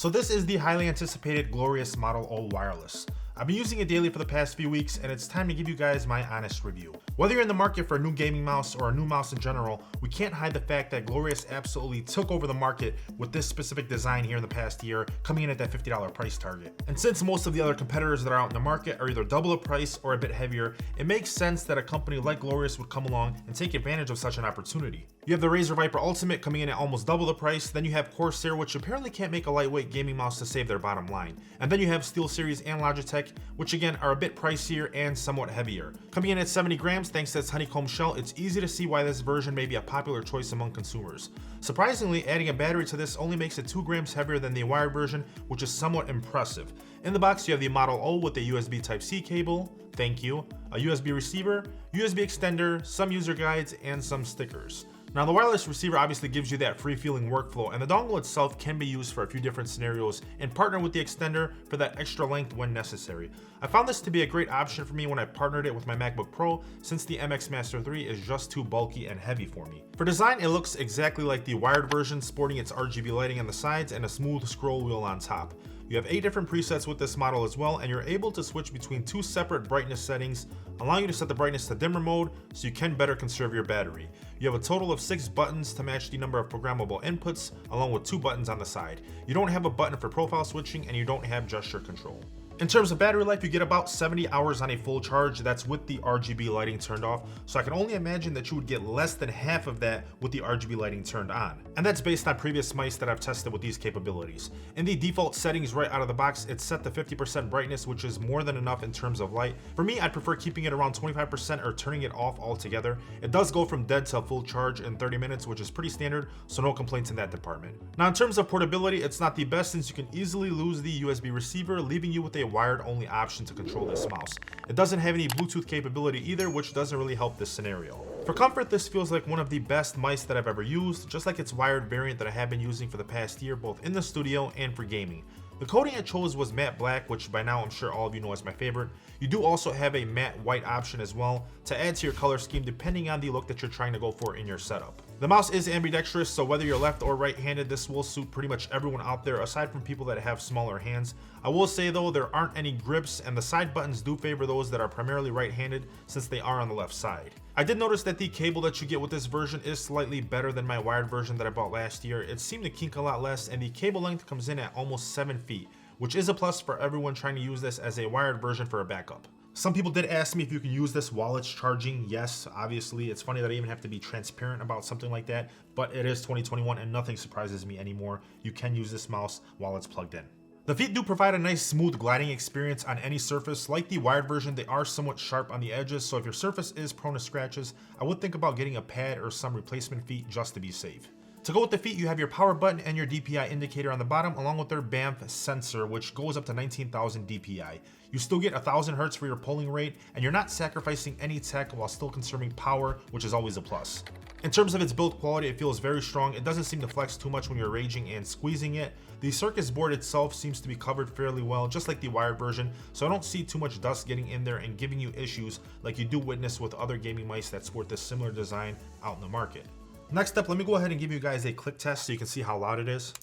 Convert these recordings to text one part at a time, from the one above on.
So this is the highly anticipated Glorious Model O Wireless. I've been using it daily for the past few weeks, and it's time to give you guys my honest review. Whether you're in the market for a new gaming mouse or a new mouse in general, we can't hide the fact that Glorious absolutely took over the market with this specific design here in the past year, coming in at that $50 price target. And since most of the other competitors that are out in the market are either double the price or a bit heavier, it makes sense that a company like Glorious would come along and take advantage of such an opportunity. You have the Razer Viper Ultimate coming in at almost double the price, then you have Corsair, which apparently can't make a lightweight gaming mouse to save their bottom line, and then you have SteelSeries and Logitech, which again are a bit pricier and somewhat heavier. Coming in at 70 grams thanks to its honeycomb shell, it's easy to see why this version may be a popular choice among consumers. Surprisingly, adding a battery to this only makes it 2 grams heavier than the wired version, which is somewhat impressive. In the box you have the Model O with a USB Type-C cable, thank you, a USB receiver, USB extender, some user guides, and some stickers. Now the wireless receiver obviously gives you that free-feeling workflow, and the dongle itself can be used for a few different scenarios and partner with the extender for that extra length when necessary. I found this to be a great option for me when I partnered it with my MacBook Pro, since the MX Master 3 is just too bulky and heavy for me. For design, it looks exactly like the wired version, sporting its RGB lighting on the sides and a smooth scroll wheel on top. You have 8 different presets with this model as well, and you're able to switch between 2 separate brightness settings, allowing you to set the brightness to dimmer mode so you can better conserve your battery. You have a total of 6 buttons to match the number of programmable inputs, along with 2 buttons on the side. You don't have a button for profile switching, and you don't have gesture control. In terms of battery life, you get about 70 hours on a full charge. That's with the RGB lighting turned off, so I can only imagine that you would get less than half of that with the RGB lighting turned on. And that's based on previous mice that I've tested with these capabilities. In the default settings right out of the box, it's set to 50% brightness, which is more than enough in terms of light. For me, I'd prefer keeping it around 25% or turning it off altogether. It does go from dead to full charge in 30 minutes, which is pretty standard, so no complaints in that department. Now in terms of portability, it's not the best, since you can easily lose the USB receiver, leaving you with a wired only option to control this mouse. It doesn't have any Bluetooth capability either, which doesn't really help this scenario. For comfort, this feels like one of the best mice that I've ever used, just like its wired variant that I have been using for the past year, both in the studio and for gaming. The coating I chose was matte black, which by now I'm sure all of you know is my favorite. You do also have a matte white option as well to add to your color scheme depending on the look that you're trying to go for in your setup. The mouse is ambidextrous, so whether you're left or right-handed, this will suit pretty much everyone out there aside from people that have smaller hands. I will say though, there aren't any grips, and the side buttons do favor those that are primarily right-handed since they are on the left side. I did notice that the cable that you get with this version is slightly better than my wired version that I bought last year. It seemed to kink a lot less, and the cable length comes in at almost 7 feet, which is a plus for everyone trying to use this as a wired version for a backup. Some people did ask me if you can use this while it's charging. Yes, obviously. It's funny that I even have to be transparent about something like that, but it is 2021 and nothing surprises me anymore. You can use this mouse while it's plugged in. The feet do provide a nice smooth gliding experience on any surface. Like the wired version, they are somewhat sharp on the edges, so if your surface is prone to scratches, I would think about getting a pad or some replacement feet just to be safe. To go with the feet, you have your power button and your DPI indicator on the bottom, along with their BAMF sensor, which goes up to 19,000 DPI. You still get 1000 Hz for your polling rate, and you're not sacrificing any tech while still conserving power, which is always a plus. In terms of its build quality, it feels very strong. It doesn't seem to flex too much when you're raging and squeezing it. The circuit board itself seems to be covered fairly well, just like the wired version, so I don't see too much dust getting in there and giving you issues like you do witness with other gaming mice that sport this similar design out in the market. Next up, let me go ahead and give you guys a click test so you can see how loud it is.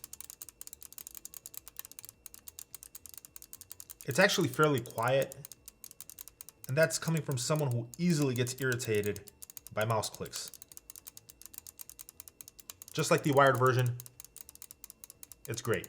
It's actually fairly quiet, and that's coming from someone who easily gets irritated by mouse clicks. Just like the wired version, it's great.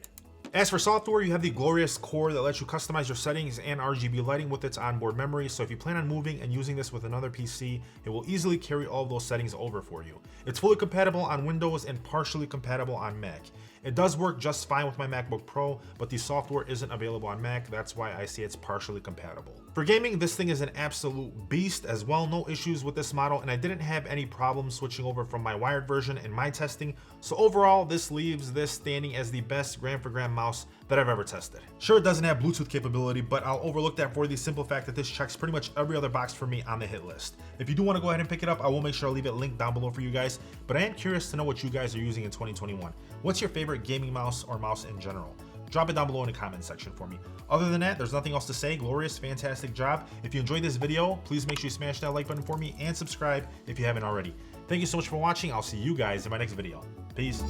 As for software, you have the Glorious Core that lets you customize your settings and RGB lighting with its onboard memory, so if you plan on moving and using this with another PC, it will easily carry all of those settings over for you. It's fully compatible on Windows and partially compatible on Mac. It does work just fine with my MacBook Pro, but the software isn't available on Mac, that's why I say it's partially compatible. For gaming, this thing is an absolute beast as well, no issues with this model, and I didn't have any problems switching over from my wired version in my testing, so overall this leaves this standing as the best gram for gram mouse that I've ever tested. Sure, it doesn't have Bluetooth capability, but I'll overlook that for the simple fact that this checks pretty much every other box for me on the hit list. If you do want to go ahead and pick it up, I will make sure I'll leave it linked down below for you guys, but I am curious to know what you guys are using in 2021. What's your favorite gaming mouse or mouse in general? Drop it down below in the comment section for me. Other than that, there's nothing else to say. Glorious, fantastic job. If you enjoyed this video, please make sure you smash that like button for me and subscribe if you haven't already. Thank you so much for watching. I'll see you guys in my next video. Peace.